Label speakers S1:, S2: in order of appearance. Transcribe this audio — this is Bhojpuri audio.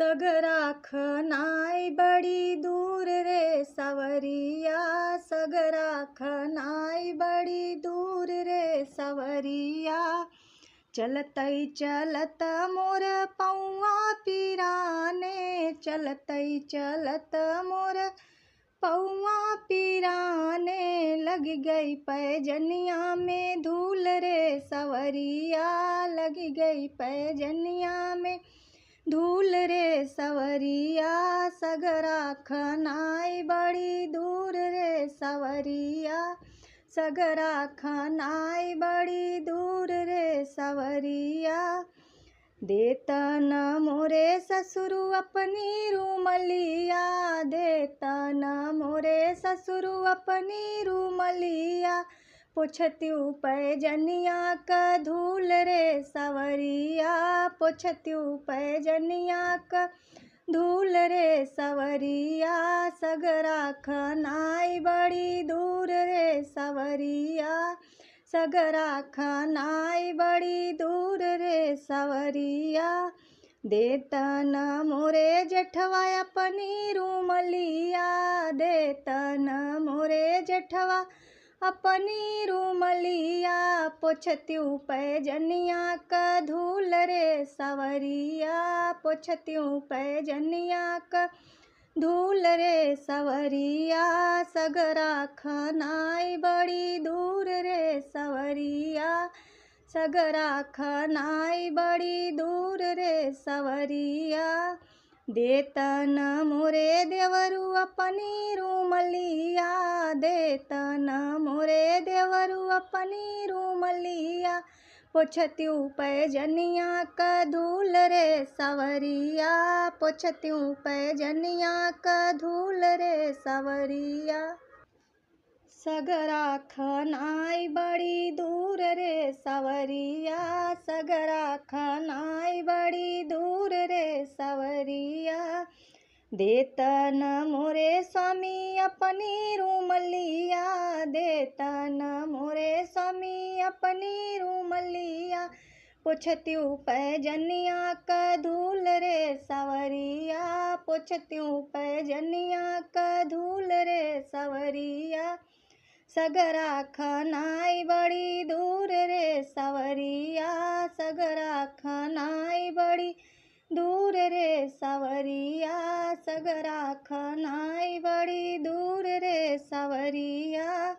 S1: सगरा खनाई बड़ी दूर रे सवरिया, सगरा खनाई बड़ी दूर रे सवरिया। चलतई चलत मोर पौआ पिराने, चलतई चलत मोर पौआ पिराने। लग गई पैजनिया में धूल रे सवरिया, लग गई पैजनिया में धूल रे सवरिया। सगरा खनाई बड़ी दूर रे सवरिया, सगरा खनाई बड़ी दूर रे सवरिया। देता न मोरे ससुरु अपनी रूमलिया, देता न मोरे ससुरु अपनी रूमलिया। पोछत्यू पैजनिया का धूल रे सवरिया, पोछत्यू पैजनिया का धूल रे सवरिया। सगरा खनाई बड़ी दूर रे सवरिया, सगरा खनाई बड़ी दूर रे सवरिया। देता न मोरे जेठवा अपनी रूमलिया, देता न मोरे जेठवा अपनी रूमलिया। पोछत्यू पैजनिया का धूल रे सवरिया, पोछत्यू पैजनिया का धूल रे सवरिया। सगरा खनाई बड़ी दूर रे सवरिया, सगरा खनाई बड़ी दूर रे सवरिया। देता न मोरे देवरु अपनी रूमलिया, देता न मोरे देवरु अपनी रूमलिया। पोछत्यू पैजनिया का धूल रे सवरिया, पोछत्यू पैजनिया का धूल रे सवरिया। सगरा खनाई बड़ी दूर रे सवरिया, सगरा खनाई बड़ी दूर रे सवरिया। देता न मोरे स्वामी अपनी रूमलिया, देता न मोरे स्वामी अपनी रूमलिया। पोछत्यू पैजनिया का धूल रे सवरिया, पोछत्यू पैजनिया का धूल रे सवरिया। सगरा खनाई बड़ी दूर रे सवरिया, सगरा खनाई बड़ी दूर रे सवरिया, सगरा खनाई बड़ी दूर रे सवरिया।